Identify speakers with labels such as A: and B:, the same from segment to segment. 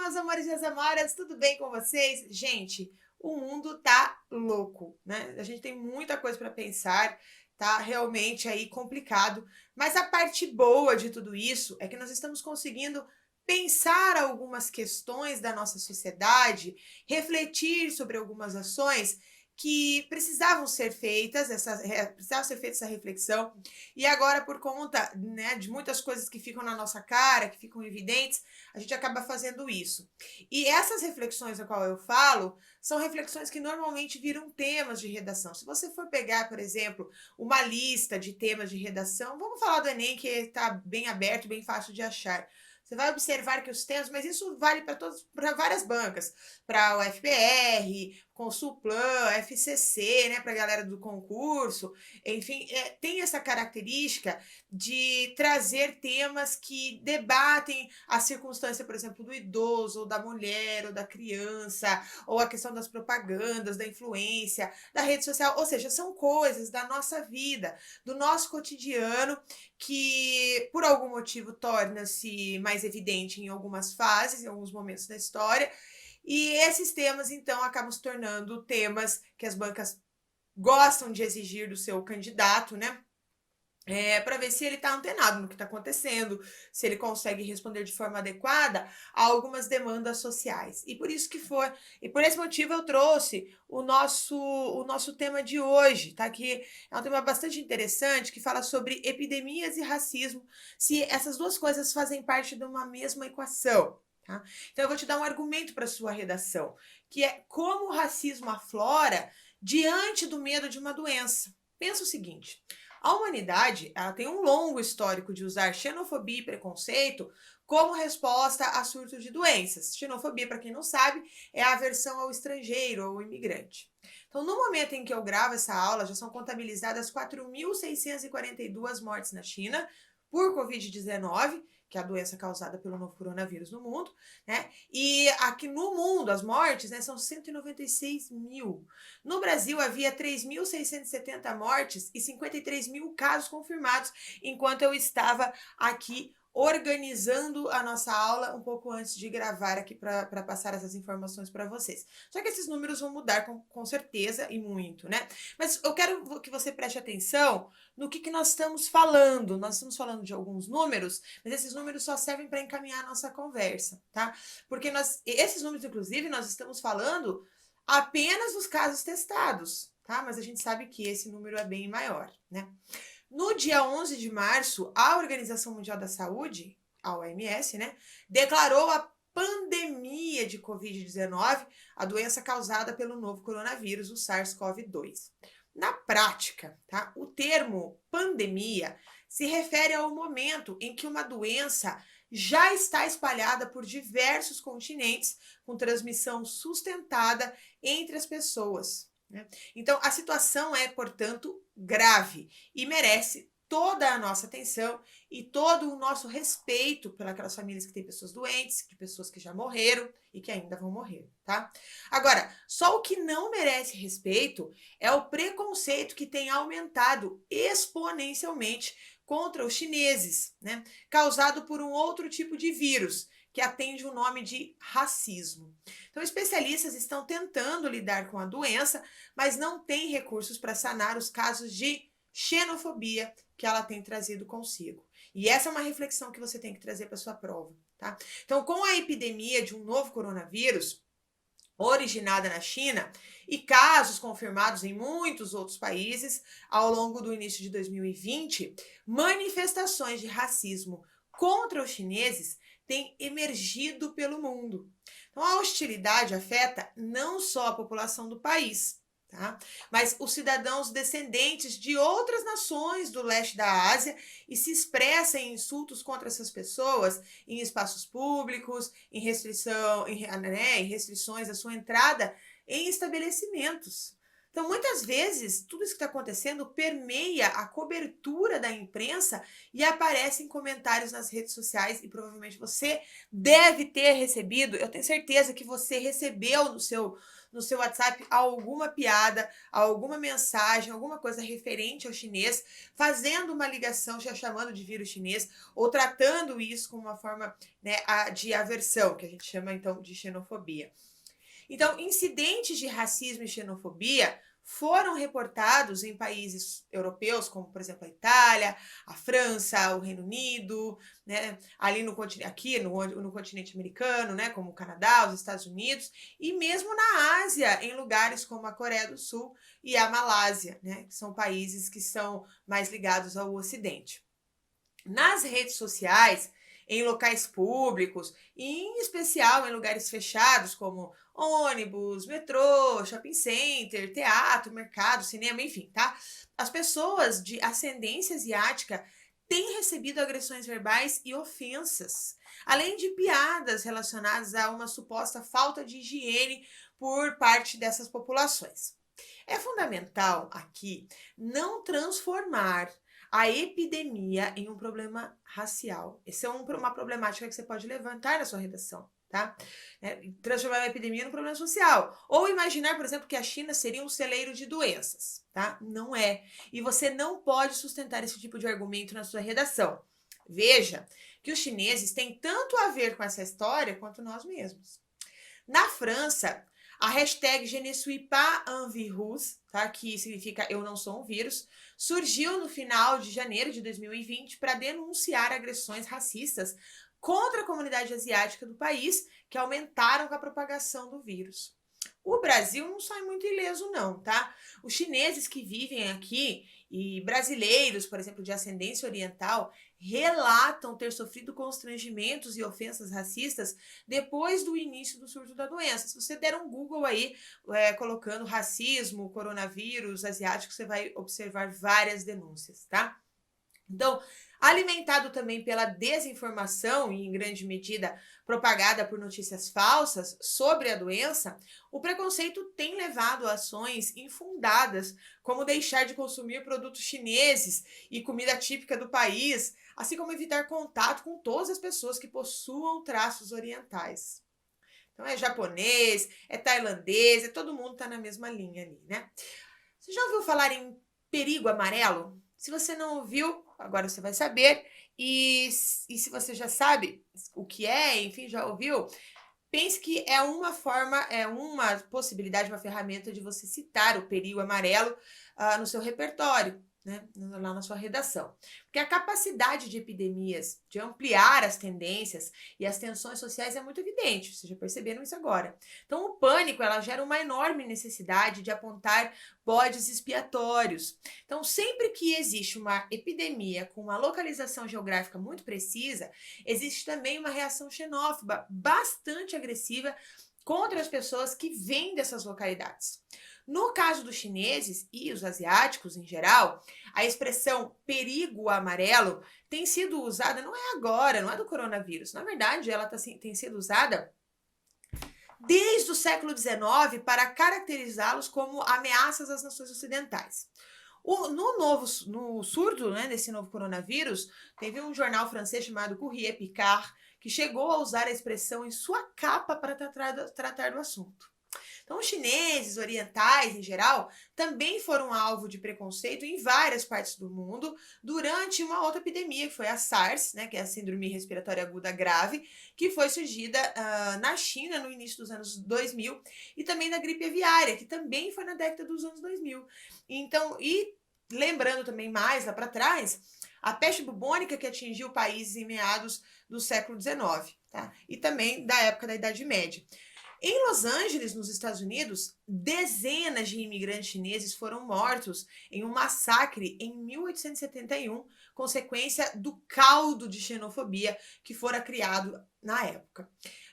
A: meus amores e as amoras, tudo bem com vocês? Gente, o mundo tá louco, né? A gente tem muita coisa para pensar, tá realmente aí complicado, mas a parte boa de tudo isso é que nós estamos conseguindo pensar algumas questões da nossa sociedade, refletir sobre algumas ações que precisavam ser feitas, precisava ser feita essa reflexão, e agora por conta, né, de muitas coisas que ficam na nossa cara, que ficam evidentes, a gente acaba fazendo isso. E essas reflexões a qual eu falo são reflexões que normalmente viram temas de redação. Se você for pegar, por exemplo, uma lista de temas de redação, vamos falar do Enem, que está bem aberto, bem fácil de achar. Você vai observar que os temas, mas isso vale para várias bancas, para o FPR, Consulplan, FCC, né, para a galera do concurso, enfim, tem essa característica de trazer temas que debatem a circunstância, por exemplo, do idoso, ou da mulher, ou da criança, ou a questão das propagandas, da influência, da rede social, ou seja, são coisas da nossa vida, do nosso cotidiano, que por algum motivo torna-se mais evidente em algumas fases, em alguns momentos da história, e esses temas, então, acabam se tornando temas que as bancas gostam de exigir do seu candidato, né? Para ver se ele está antenado no que está acontecendo, se ele consegue responder de forma adequada a algumas demandas sociais. E por isso que foi, e por esse motivo eu trouxe o nosso tema de hoje, tá? Que é um tema bastante interessante, que fala sobre epidemias e racismo, se essas duas coisas fazem parte de uma mesma equação. Tá? Então eu vou te dar um argumento para sua redação, que é como o racismo aflora diante do medo de uma doença. Pensa o seguinte: a humanidade, ela tem um longo histórico de usar xenofobia e preconceito como resposta a surtos de doenças. Xenofobia, para quem não sabe, é a aversão ao estrangeiro ou ao imigrante. Então, no momento em que eu gravo essa aula, já são contabilizadas 4.642 mortes na China por Covid-19, que é a doença causada pelo novo coronavírus no mundo, né? E aqui no mundo, as mortes, né, são 196 mil. No Brasil, havia 3.670 mortes e 53 mil casos confirmados, enquanto eu estava aqui organizando a nossa aula um pouco antes de gravar aqui para passar essas informações para vocês. Só que esses números vão mudar com certeza e muito, né? Mas eu quero que você preste atenção no que nós estamos falando. Nós estamos falando de alguns números, mas esses números só servem para encaminhar a nossa conversa, tá? Porque esses números, inclusive, nós estamos falando apenas dos casos testados, tá? Mas a gente sabe que esse número é bem maior, né? No dia 11 de março, a Organização Mundial da Saúde, a OMS, né, declarou a pandemia de Covid-19, a doença causada pelo novo coronavírus, o SARS-CoV-2. Na prática, tá, o termo pandemia se refere ao momento em que uma doença já está espalhada por diversos continentes, com transmissão sustentada entre as pessoas, né? Então, a situação é, portanto, grave e merece toda a nossa atenção e todo o nosso respeito pelas famílias que têm pessoas doentes, de pessoas que já morreram e que ainda vão morrer, tá? Agora, só o que não merece respeito é o preconceito que tem aumentado exponencialmente contra os chineses, né? Causado por um outro tipo de vírus, que atende o nome de racismo. Então, especialistas estão tentando lidar com a doença, mas não têm recursos para sanar os casos de xenofobia que ela tem trazido consigo. E essa é uma reflexão que você tem que trazer para sua prova, tá? Então, com a epidemia de um novo coronavírus, originada na China, e casos confirmados em muitos outros países ao longo do início de 2020, manifestações de racismo contra os chineses têm emergido pelo mundo. Então, a hostilidade afeta não só a população do país, tá? Mas os cidadãos descendentes de outras nações do leste da Ásia, e se expressa em insultos contra essas pessoas em espaços públicos, em restrições à sua entrada em estabelecimentos. Então, muitas vezes, tudo isso que está acontecendo permeia a cobertura da imprensa e aparece em comentários nas redes sociais, e provavelmente você deve ter recebido, eu tenho certeza que você recebeu no seu WhatsApp alguma piada, alguma mensagem, alguma coisa referente ao chinês, fazendo uma ligação, já chamando de vírus chinês, ou tratando isso como uma forma, né, de aversão, que a gente chama então de xenofobia. Então, incidentes de racismo e xenofobia foram reportados em países europeus, como, por exemplo, a Itália, a França, o Reino Unido, né, ali no continente, aqui no continente americano, né, como o Canadá, os Estados Unidos, e mesmo na Ásia, em lugares como a Coreia do Sul e a Malásia, né, que são países que são mais ligados ao Ocidente. Nas redes sociais, em locais públicos, e em especial em lugares fechados como ônibus, metrô, shopping center, teatro, mercado, cinema, enfim, tá? As pessoas de ascendência asiática têm recebido agressões verbais e ofensas, além de piadas relacionadas a uma suposta falta de higiene por parte dessas populações. É fundamental aqui não transformar a epidemia em um problema racial. Essa é uma problemática que você pode levantar na sua redação, tá? Transformar a epidemia num problema social. Ou imaginar, por exemplo, que a China seria um celeiro de doenças, tá? Não é. E você não pode sustentar esse tipo de argumento na sua redação. Veja que os chineses têm tanto a ver com essa história quanto nós mesmos. Na França, a hashtag Je ne suis pas un virus, tá? Que significa eu não sou um vírus, surgiu no final de janeiro de 2020 para denunciar agressões racistas contra a comunidade asiática do país, que aumentaram com a propagação do vírus. O Brasil não sai muito ileso não, tá? Os chineses que vivem aqui e brasileiros, por exemplo, de ascendência oriental, relatam ter sofrido constrangimentos e ofensas racistas depois do início do surto da doença. Se você der um Google aí, colocando racismo, coronavírus asiático, você vai observar várias denúncias, tá? Então, alimentado também pela desinformação e, em grande medida, propagada por notícias falsas sobre a doença, o preconceito tem levado a ações infundadas, como deixar de consumir produtos chineses e comida típica do país, assim como evitar contato com todas as pessoas que possuam traços orientais. Então, é japonês, é tailandês, todo mundo está na mesma linha ali, né? Você já ouviu falar em perigo amarelo? Se você não ouviu, agora você vai saber. E se você já sabe o que é, enfim, já ouviu, pense que é uma forma, é uma possibilidade, uma ferramenta de você citar o perigo amarelo no seu repertório, né, lá na sua redação. Porque a capacidade de epidemias de ampliar as tendências e as tensões sociais é muito evidente, vocês já perceberam isso agora. Então, o pânico, ela gera uma enorme necessidade de apontar bodes expiatórios. Então, sempre que existe uma epidemia com uma localização geográfica muito precisa, existe também uma reação xenófoba bastante agressiva contra as pessoas que vêm dessas localidades. No caso dos chineses e os asiáticos em geral, a expressão perigo amarelo tem sido usada, não é agora, não é do coronavírus, na verdade ela tem sido usada desde o século XIX para caracterizá-los como ameaças às nações ocidentais. No surto, né, desse novo coronavírus, teve um jornal francês chamado Courrier Picard que chegou a usar a expressão em sua capa para tratar do assunto. Então, os chineses, orientais em geral, também foram alvo de preconceito em várias partes do mundo durante uma outra epidemia, que foi a SARS, né, que é a Síndrome Respiratória Aguda Grave, que foi surgida na China no início dos anos 2000, e também da gripe aviária, que também foi na década dos anos 2000. Então, e lembrando também mais lá para trás, a peste bubônica que atingiu países em meados do século XIX, tá? E também da época da Idade Média. Em Los Angeles, nos Estados Unidos, dezenas de imigrantes chineses foram mortos em um massacre em 1871, consequência do caldo de xenofobia que fora criado na época.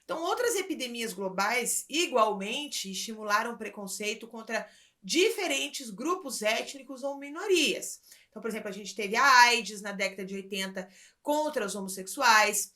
A: Então, outras epidemias globais igualmente estimularam preconceito contra diferentes grupos étnicos ou minorias. Então, por exemplo, a gente teve a AIDS na década de 80 contra os homossexuais,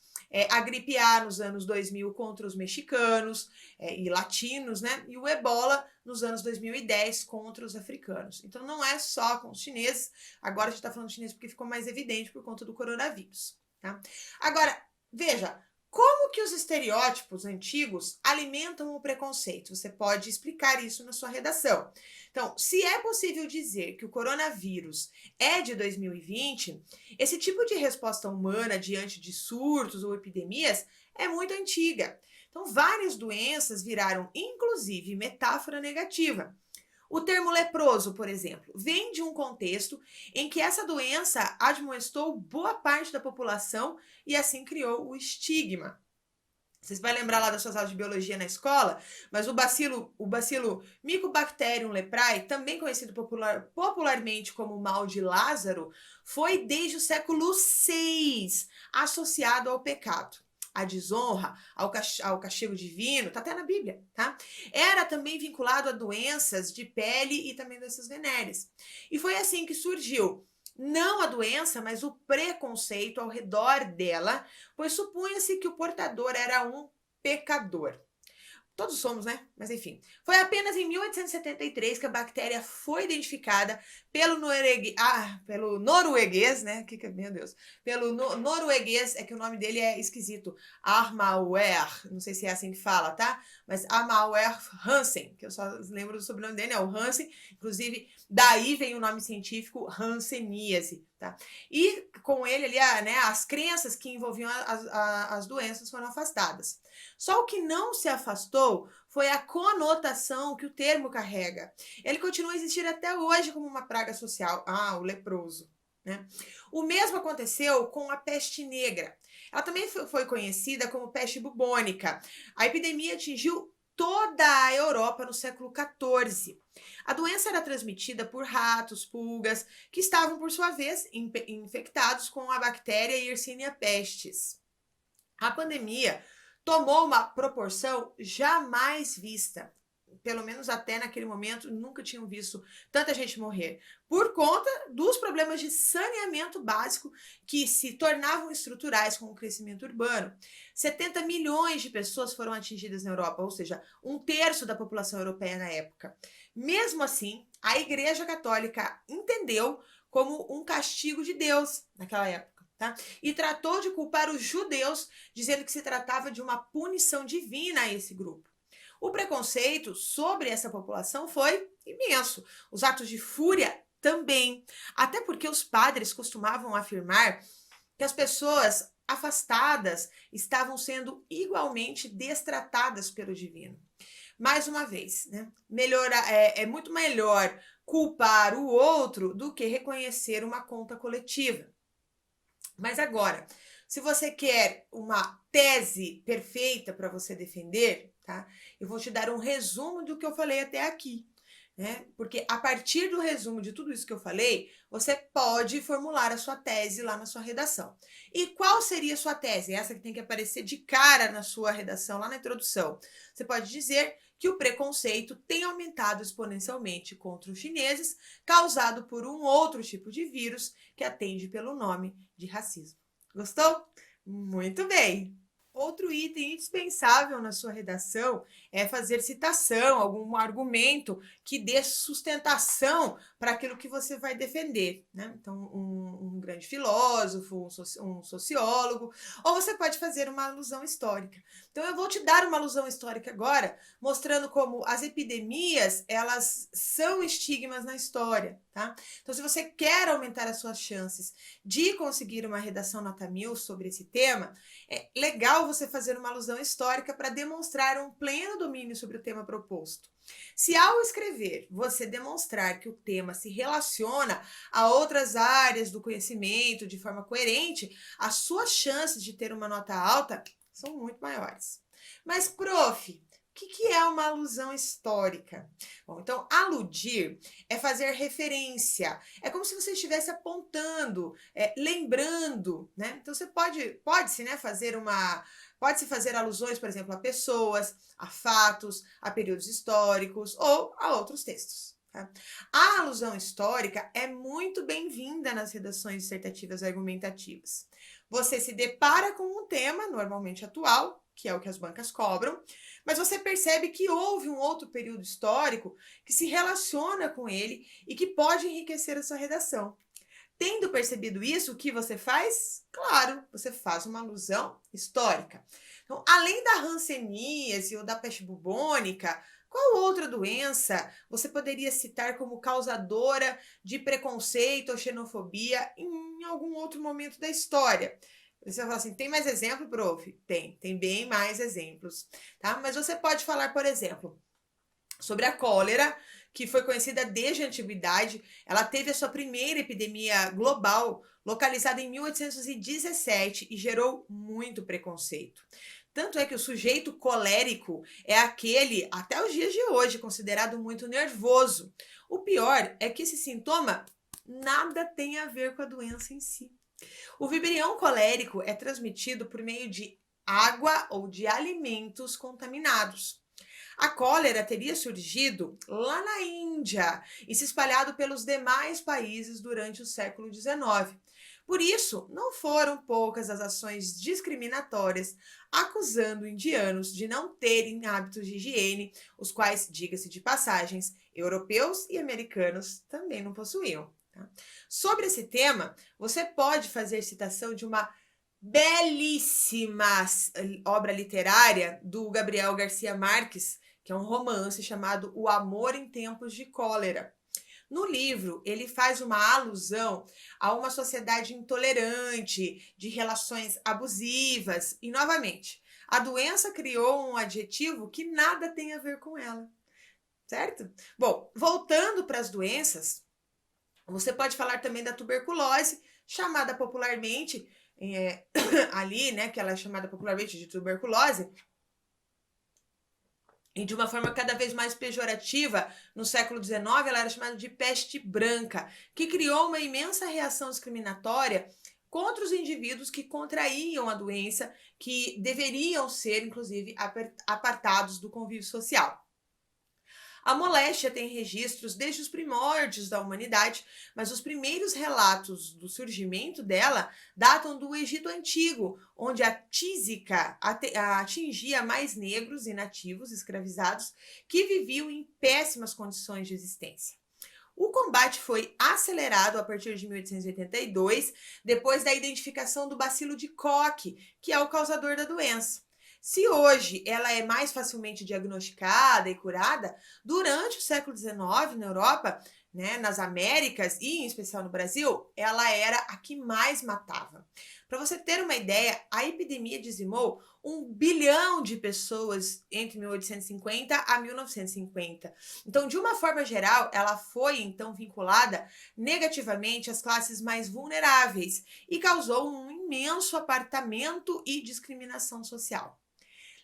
A: a gripe A nos anos 2000 contra os mexicanos e latinos, né? E o ebola nos anos 2010 contra os africanos. Então não é só com os chineses, agora a gente está falando de chinês porque ficou mais evidente por conta do coronavírus, tá? Agora, veja, Como que os estereótipos antigos alimentam o preconceito? Você pode explicar isso na sua redação. Então, se é possível dizer que o coronavírus é de 2020, esse tipo de resposta humana diante de surtos ou epidemias é muito antiga. Então, várias doenças viraram, inclusive, metáfora negativa. O termo leproso, por exemplo, vem de um contexto em que essa doença admoestou boa parte da população e assim criou o estigma. Vocês vão lembrar lá das suas aulas de biologia na escola, mas o bacilo Mycobacterium leprae, também conhecido popularmente como mal de Lázaro, foi desde o século VI associado ao pecado, à desonra, ao castigo divino, tá até na Bíblia, tá? Era também vinculado a doenças de pele e também doenças venéreas. E foi assim que surgiu não a doença, mas o preconceito ao redor dela, pois supunha-se que o portador era um pecador. Todos somos, né? Mas enfim. Foi apenas em 1873 que a bactéria foi identificada pelo norueguês, né? Meu Deus. Pelo norueguês, é que o nome dele é esquisito. Armauer, não sei se é assim que fala, tá? Mas Armauer Hansen, que eu só lembro do sobrenome dele, é o Hansen. Inclusive, daí vem o nome científico hanseníase, tá? E com ele ali, as crenças que envolviam as doenças foram afastadas. Só o que não se afastou foi a conotação que o termo carrega. Ele continua a existir até hoje como uma praga social. O leproso. Né? O mesmo aconteceu com a peste negra. Ela também foi conhecida como peste bubônica. A epidemia atingiu toda a Europa no século XIV. A doença era transmitida por ratos, pulgas, que estavam, por sua vez, infectados com a bactéria Yersinia pestis. A pandemia tomou uma proporção jamais vista. Pelo menos até naquele momento, nunca tinham visto tanta gente morrer. Por conta dos problemas de saneamento básico que se tornavam estruturais com o crescimento urbano. 70 milhões de pessoas foram atingidas na Europa, ou seja, 1/3 da população europeia na época. Mesmo assim, a Igreja Católica entendeu como um castigo de Deus naquela época. Tá? E tratou de culpar os judeus, dizendo que se tratava de uma punição divina a esse grupo. O preconceito sobre essa população foi imenso. Os atos de fúria também. Até porque os padres costumavam afirmar que as pessoas afastadas estavam sendo igualmente destratadas pelo divino. Mais uma vez, né? É muito melhor culpar o outro do que reconhecer uma conta coletiva. Mas agora, se você quer uma tese perfeita para você defender, tá? Eu vou te dar um resumo do que eu falei até aqui, né? Porque a partir do resumo de tudo isso que eu falei, você pode formular a sua tese lá na sua redação. E qual seria a sua tese? Essa que tem que aparecer de cara na sua redação, lá na introdução. Você pode dizer que o preconceito tem aumentado exponencialmente contra os chineses, causado por um outro tipo de vírus que atende pelo nome de racismo. Gostou? Muito bem! Outro item indispensável na sua redação é fazer citação, algum argumento que dê sustentação para aquilo que você vai defender, né? Então, um grande filósofo, um sociólogo, ou você pode fazer uma alusão histórica. Então, eu vou te dar uma alusão histórica agora, mostrando como as epidemias, elas são estigmas na história, tá? Então, se você quer aumentar as suas chances de conseguir uma redação nota 1000 sobre esse tema, é legal você fazer uma alusão histórica para demonstrar um pleno domínio sobre o tema proposto. Se ao escrever você demonstrar que o tema se relaciona a outras áreas do conhecimento de forma coerente, as suas chances de ter uma nota alta são muito maiores. Mas, prof, o que é uma alusão histórica? Bom, então, aludir é fazer referência. É como se você estivesse apontando, lembrando, né? Então, você pode-se, né, pode-se fazer alusões, por exemplo, a pessoas, a fatos, a períodos históricos ou a outros textos. Tá? A alusão histórica é muito bem-vinda nas redações dissertativas argumentativas. Você se depara com um tema, normalmente atual, que é o que as bancas cobram, mas você percebe que houve um outro período histórico que se relaciona com ele e que pode enriquecer a sua redação. Tendo percebido isso, o que você faz? Claro, você faz uma alusão histórica. Então, além da hanseníase ou da peste bubônica, qual outra doença você poderia citar como causadora de preconceito ou xenofobia em algum outro momento da história? Você vai falar assim, tem mais exemplo, prof? Tem bem mais exemplos, tá? Mas você pode falar, por exemplo, sobre a cólera, que foi conhecida desde a antiguidade. Ela teve a sua primeira epidemia global localizada em 1817 e gerou muito preconceito. Tanto é que o sujeito colérico é aquele, até os dias de hoje, considerado muito nervoso. O pior é que esse sintoma nada tem a ver com a doença em si. O vibrião colérico é transmitido por meio de água ou de alimentos contaminados. A cólera teria surgido lá na Índia e se espalhado pelos demais países durante o século XIX. Por isso, não foram poucas as ações discriminatórias acusando indianos de não terem hábitos de higiene, os quais, diga-se de passagens, europeus e americanos também não possuíam. Tá? Sobre esse tema, você pode fazer citação de uma belíssima obra literária do Gabriel Garcia Marques, que é um romance chamado O Amor em Tempos de Cólera. No livro, ele faz uma alusão a uma sociedade intolerante, de relações abusivas, e, novamente, a doença criou um adjetivo que nada tem a ver com ela, certo? Bom, voltando para as doenças, você pode falar também da tuberculose, chamada popularmente, ali, né, que ela é chamada popularmente de tuberculose, e de uma forma cada vez mais pejorativa, no século XIX, ela era chamada de peste branca, que criou uma imensa reação discriminatória contra os indivíduos que contraíam a doença, que deveriam ser, inclusive, apartados do convívio social. A moléstia tem registros desde os primórdios da humanidade, mas os primeiros relatos do surgimento dela datam do Egito Antigo, onde a tísica atingia mais negros e nativos escravizados que viviam em péssimas condições de existência. O combate foi acelerado a partir de 1882, depois da identificação do bacilo de Koch, que é o causador da doença. Se hoje ela é mais facilmente diagnosticada e curada, durante o século XIX na Europa, né, nas Américas e em especial no Brasil, ela era a que mais matava. Para você ter uma ideia, a epidemia dizimou 1 bilhão de pessoas entre 1850 a 1950. Então, de uma forma geral, ela foi então vinculada negativamente às classes mais vulneráveis e causou um imenso apartamento e discriminação social.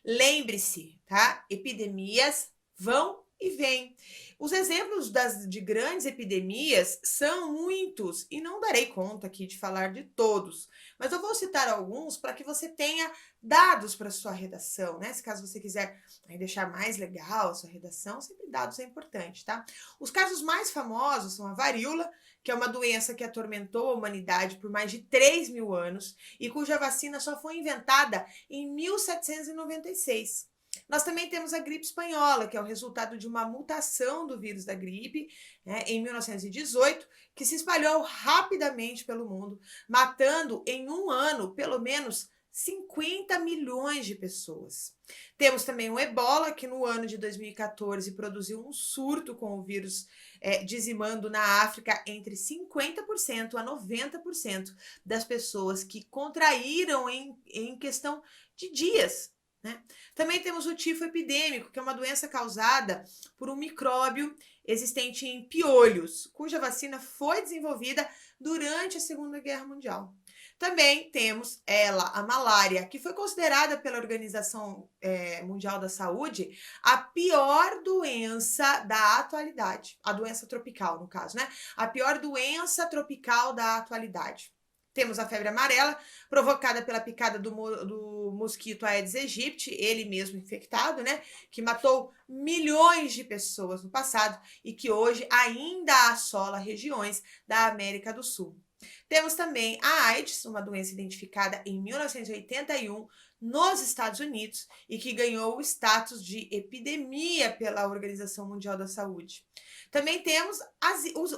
A: Lembre-se, tá? Epidemias vão e vêm. Os exemplos de grandes epidemias são muitos e não darei conta aqui de falar de todos, mas eu vou citar alguns para que você tenha dados para sua redação, né? Se caso você quiser deixar mais legal a sua redação, sempre dados é importante, tá? Os casos mais famosos são a varíola, que é uma doença que atormentou a humanidade por mais de 3.000 anos e cuja vacina só foi inventada em 1796. Nós também temos a gripe espanhola, que é o resultado de uma mutação do vírus da gripe, né, em 1918, que se espalhou rapidamente pelo mundo, matando em um ano pelo menos 50 milhões de pessoas. Temos também o ebola, que no ano de 2014 produziu um surto com o vírus dizimando na África entre 50% a 90% das pessoas que contraíram em questão de dias. Né? Também temos o tifo epidêmico, que é uma doença causada por um micróbio existente em piolhos, cuja vacina foi desenvolvida durante a Segunda Guerra Mundial. Também temos a malária, que foi considerada pela Organização Mundial da Saúde a pior doença da atualidade. A doença tropical, no caso, né? A pior doença tropical da atualidade. Temos a febre amarela, provocada pela picada do mosquito Aedes aegypti, ele mesmo infectado, né? Que matou milhões de pessoas no passado e que hoje ainda assola regiões da América do Sul. Temos também a AIDS, uma doença identificada em 1981 nos Estados Unidos e que ganhou o status de epidemia pela Organização Mundial da Saúde. Também temos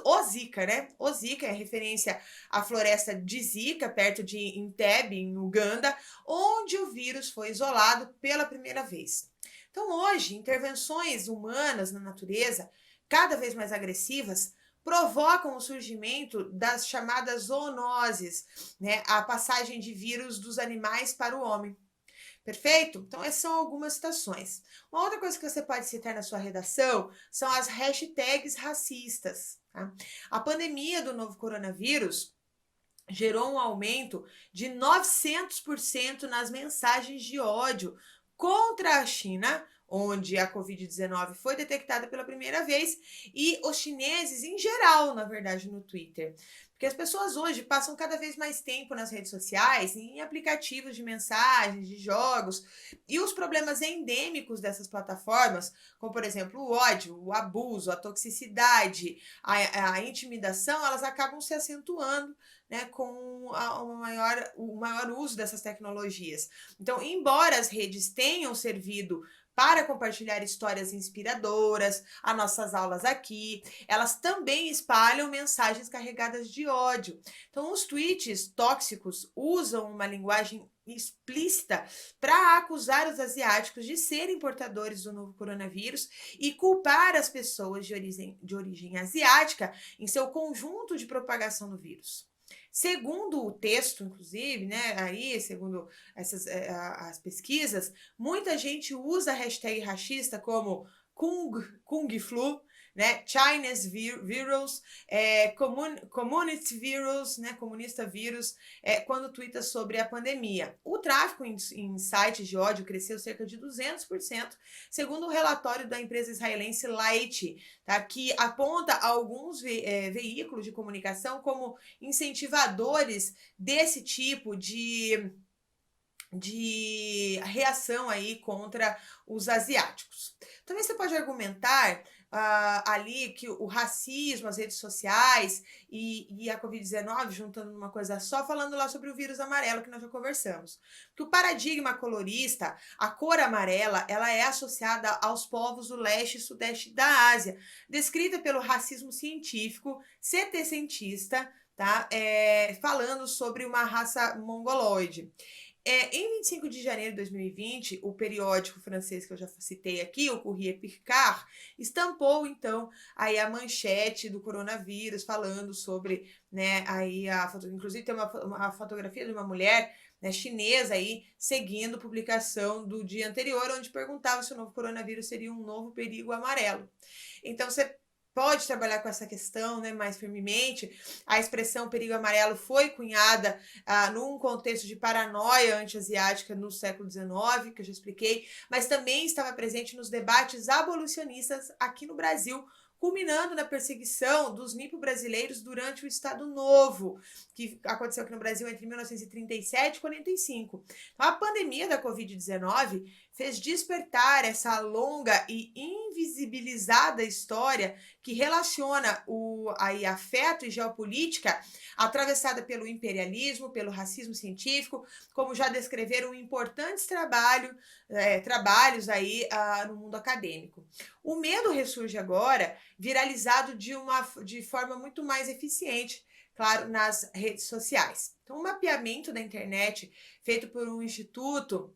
A: o Zika, né? O Zika é referência à floresta de Zika, perto de Entebbe, em Uganda, onde o vírus foi isolado pela primeira vez. Então, hoje, intervenções humanas na natureza, cada vez mais agressivas, provocam o surgimento das chamadas zoonoses, né? A passagem de vírus dos animais para o homem. Perfeito? Então, essas são algumas citações. Uma outra coisa que você pode citar na sua redação são as hashtags racistas. Tá? A pandemia do novo coronavírus gerou um aumento de 900% nas mensagens de ódio contra a China, onde a Covid-19 foi detectada pela primeira vez, e os chineses em geral, na verdade, no Twitter. Porque as pessoas hoje passam cada vez mais tempo nas redes sociais, em aplicativos de mensagens, de jogos, e os problemas endêmicos dessas plataformas, como por exemplo o ódio, o abuso, a toxicidade, a intimidação, elas acabam se acentuando, né, com o maior uso dessas tecnologias. Então, embora as redes tenham servido para compartilhar histórias inspiradoras, as nossas aulas aqui, elas também espalham mensagens carregadas de ódio. Então, os tweets tóxicos usam uma linguagem explícita para acusar os asiáticos de serem portadores do novo coronavírus e culpar as pessoas de origem asiática em seu conjunto de propagação do vírus. Segundo o texto, inclusive, né, aí, segundo as pesquisas, muita gente usa a hashtag racista como Kung Flu, né, Chinese Virus, Community Virus, né, comunista vírus, quando twitta sobre a pandemia. O tráfego em sites de ódio cresceu cerca de 200%, segundo o relatório da empresa israelense Light, tá, que aponta alguns veículos de comunicação como incentivadores desse tipo de reação aí contra os asiáticos. Também você pode argumentar ali que o racismo, as redes sociais e a Covid-19, juntando numa coisa só, falando lá sobre o vírus amarelo que nós já conversamos. Que o paradigma colorista, a cor amarela, ela é associada aos povos do leste e sudeste da Ásia, descrita pelo racismo científico, setecentista, tá? Falando sobre uma raça mongoloide. Em 25 de janeiro de 2020, o periódico francês que eu já citei aqui, o Courrier Picard, estampou então aí a manchete do coronavírus, falando sobre, né, aí inclusive tem uma fotografia de uma mulher, né, chinesa aí, seguindo publicação do dia anterior, onde perguntava se o novo coronavírus seria um novo perigo amarelo. Então você pode trabalhar com essa questão, né, mais firmemente. A expressão perigo amarelo foi cunhada num contexto de paranoia anti-asiática no século XIX, que eu já expliquei, mas também estava presente nos debates abolicionistas aqui no Brasil, culminando na perseguição dos nipo-brasileiros durante o Estado Novo, que aconteceu aqui no Brasil entre 1937 e 1945. Então, a pandemia da Covid-19 fez despertar essa longa e invisibilizada história que relaciona o afeto e geopolítica atravessada pelo imperialismo, pelo racismo científico, como já descreveram importantes trabalhos aí no mundo acadêmico. O medo ressurge agora, viralizado de forma muito mais eficiente, claro, nas redes sociais. Então, um mapeamento da internet feito por um instituto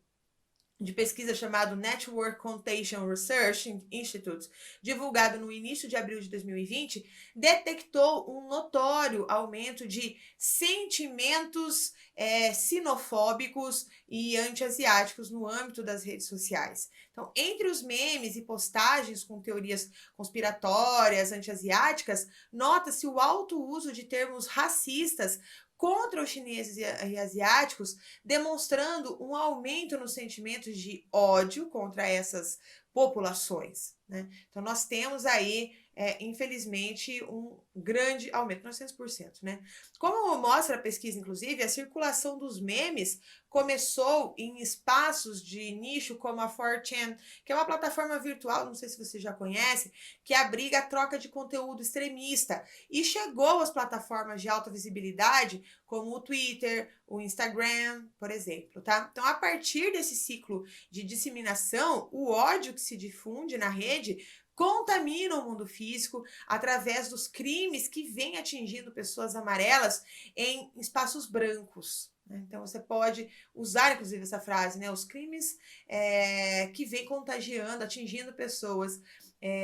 A: de pesquisa chamado Network Contagion Research Institute, divulgado no início de abril de 2020, detectou um notório aumento de sentimentos sinofóbicos e anti-asiáticos no âmbito das redes sociais. Então, entre os memes e postagens com teorias conspiratórias anti-asiáticas, nota-se o alto uso de termos racistas contra os chineses e asiáticos, demonstrando um aumento nos sentimentos de ódio contra essas populações, né? Então, nós temos aí, infelizmente, um grande aumento, 900%, né? Como mostra a pesquisa, inclusive, a circulação dos memes começou em espaços de nicho como a 4chan, que é uma plataforma virtual, não sei se você já conhece, que abriga a troca de conteúdo extremista e chegou às plataformas de alta visibilidade, como o Twitter, o Instagram, por exemplo, tá? Então, a partir desse ciclo de disseminação, o ódio que se difunde na rede contamina o mundo físico através dos crimes que vêm atingindo pessoas amarelas em espaços brancos. Então, você pode usar, inclusive, essa frase, né? Os crimes que vêm contagiando, atingindo pessoas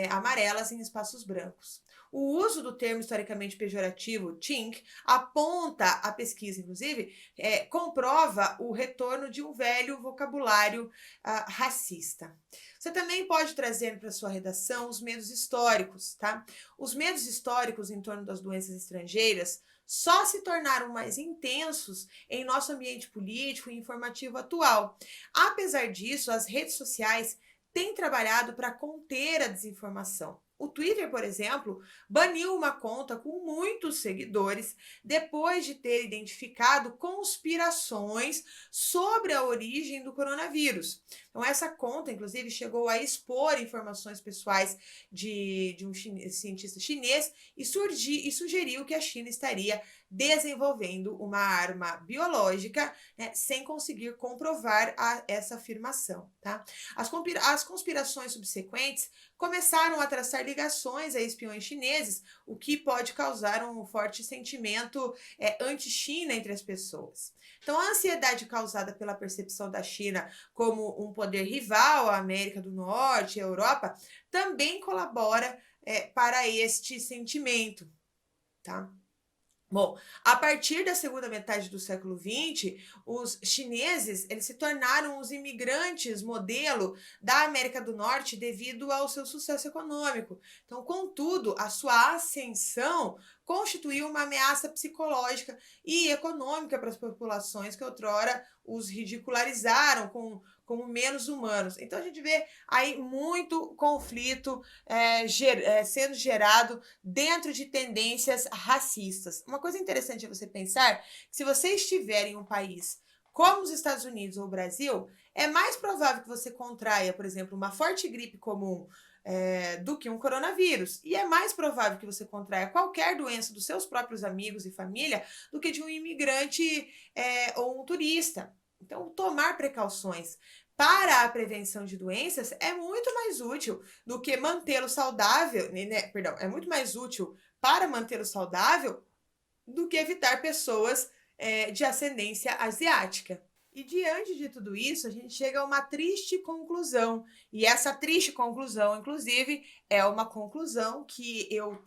A: amarelas em espaços brancos. O uso do termo historicamente pejorativo, tink, aponta, a pesquisa inclusive, comprova o retorno de um velho vocabulário racista. Você também pode trazer para sua redação os medos históricos, tá? Os medos históricos em torno das doenças estrangeiras só se tornaram mais intensos em nosso ambiente político e informativo atual. Apesar disso, as redes sociais têm trabalhado para conter a desinformação. O Twitter, por exemplo, baniu uma conta com muitos seguidores depois de ter identificado conspirações sobre a origem do coronavírus. Então, essa conta, inclusive, chegou a expor informações pessoais de um cientista chinês e sugeriu que a China estaria desenvolvendo uma arma biológica, né, sem conseguir comprovar essa afirmação. Tá? As conspirações subsequentes começaram a traçar ligações a espiões chineses, o que pode causar um forte sentimento anti-China entre as pessoas. Então, a ansiedade causada pela percepção da China como um poder rival à América do Norte e à Europa também colabora para este sentimento, tá? Bom, a partir da segunda metade do século XX, os chineses eles se tornaram os imigrantes modelo da América do Norte devido ao seu sucesso econômico. Então, contudo, a sua ascensão constituiu uma ameaça psicológica e econômica para as populações que outrora os ridicularizaram como menos humanos. Então, a gente vê aí muito conflito sendo gerado dentro de tendências racistas. Uma coisa interessante é você pensar que se você estiver em um país como os Estados Unidos ou o Brasil, é mais provável que você contraia, por exemplo, uma forte gripe comum do que um coronavírus. E é mais provável que você contraia qualquer doença dos seus próprios amigos e família do que de um imigrante ou um turista. Então, tomar precauções para a prevenção de doenças é muito mais útil do que mantê-lo saudável, né? Perdão, é muito mais útil para mantê-lo saudável do que evitar pessoas de ascendência asiática. E diante de tudo isso, a gente chega a uma triste conclusão. E essa triste conclusão, inclusive, é uma conclusão que eu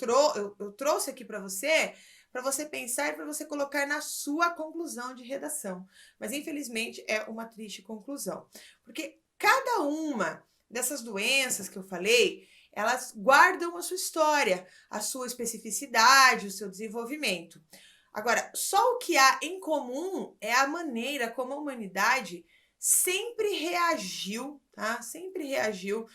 A: trouxe aqui para você pensar e para você colocar na sua conclusão de redação. Mas, infelizmente, é uma triste conclusão. Porque cada uma dessas doenças que eu falei, elas guardam a sua história, a sua especificidade, o seu desenvolvimento. Agora, só o que há em comum é a maneira como a humanidade sempre reagiu, tá? Sempre reagiu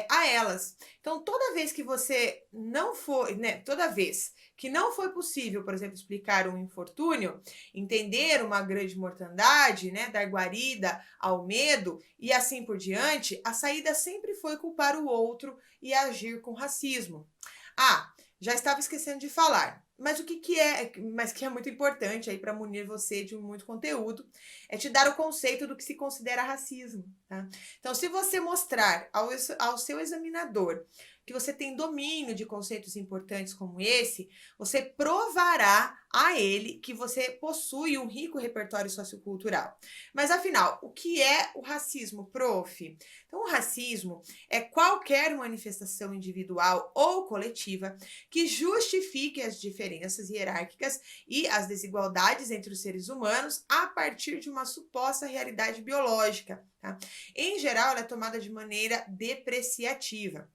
A: a elas. Então, toda vez que você não foi, né? Toda vez que não foi possível, por exemplo, explicar um infortúnio, entender uma grande mortandade, né? Dar guarida ao medo e assim por diante, a saída sempre foi culpar o outro e agir com racismo. Ah, já estava esquecendo de falar. Mas o que é muito importante aí para munir você de muito conteúdo, é te dar o conceito do que se considera racismo, tá? Então, se você mostrar ao seu examinador que você tem domínio de conceitos importantes como esse, você provará a ele que você possui um rico repertório sociocultural. Mas afinal, o que é o racismo, prof? Então, o racismo é qualquer manifestação individual ou coletiva que justifique as diferenças hierárquicas e as desigualdades entre os seres humanos a partir de uma suposta realidade biológica, tá? Em geral, ela é tomada de maneira depreciativa.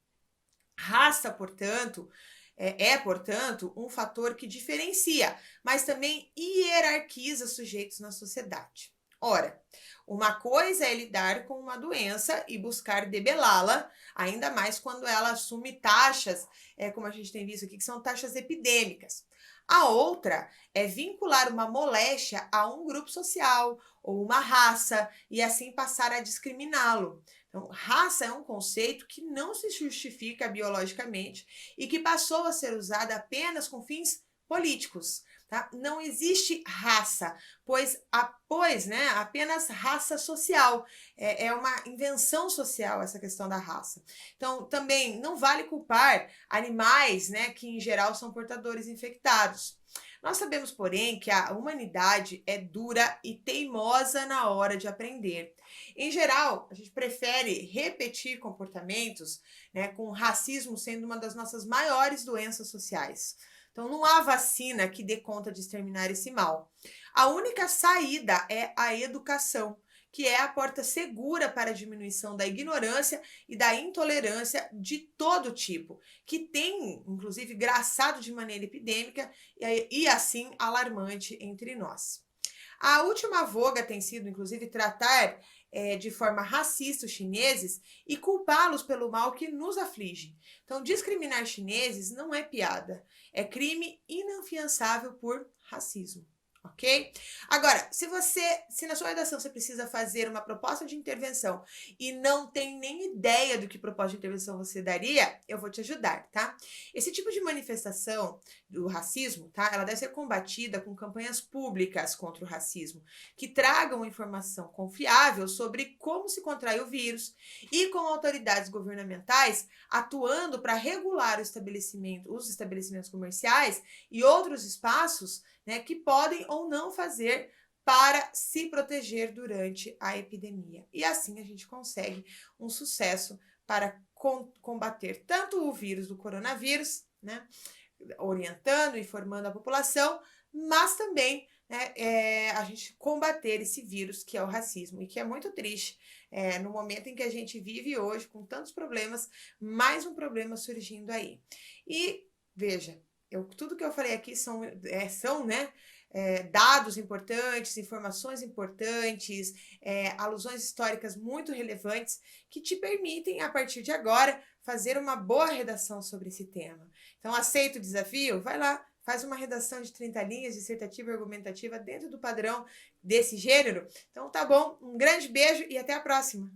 A: Raça, portanto, portanto, um fator que diferencia, mas também hierarquiza sujeitos na sociedade. Ora, uma coisa é lidar com uma doença e buscar debelá-la, ainda mais quando ela assume taxas, como a gente tem visto aqui, que são taxas epidêmicas. A outra é vincular uma moléstia a um grupo social ou uma raça e assim passar a discriminá-lo. Então, raça é um conceito que não se justifica biologicamente e que passou a ser usado apenas com fins políticos. Tá? Não existe raça, pois apenas raça social. É uma invenção social essa questão da raça. Então, também não vale culpar animais, né, que em geral são portadores infectados. Nós sabemos, porém, que a humanidade é dura e teimosa na hora de aprender. Em geral, a gente prefere repetir comportamentos, né, com racismo sendo uma das nossas maiores doenças sociais. Então, não há vacina que dê conta de exterminar esse mal. A única saída é a educação, que é a porta segura para a diminuição da ignorância e da intolerância de todo tipo, que tem, inclusive, graçado de maneira epidêmica e assim, alarmante entre nós. A última voga tem sido, inclusive, tratar de forma racista os chineses e culpá-los pelo mal que nos aflige. Então, discriminar chineses não é piada, é crime inafiançável por racismo. Ok? Agora, se na sua redação você precisa fazer uma proposta de intervenção e não tem nem ideia do que proposta de intervenção você daria, eu vou te ajudar, tá? Esse tipo de manifestação do racismo, tá? Ela deve ser combatida com campanhas públicas contra o racismo, que tragam informação confiável sobre como se contrai o vírus e com autoridades governamentais atuando para regular os estabelecimentos comerciais e outros espaços, né, que podem ou não fazer para se proteger durante a epidemia. E assim a gente consegue um sucesso para combater tanto o vírus do coronavírus, né, orientando e informando a população, mas também, né, a gente combater esse vírus que é o racismo e que é muito triste no momento em que a gente vive hoje com tantos problemas, mais um problema surgindo aí. E veja, tudo que eu falei aqui são né, dados importantes, informações importantes, alusões históricas muito relevantes que te permitem, a partir de agora, fazer uma boa redação sobre esse tema. Então, aceita o desafio? Vai lá, faz uma redação de 30 linhas, dissertativa e argumentativa dentro do padrão desse gênero. Então, tá bom, um grande beijo e até a próxima!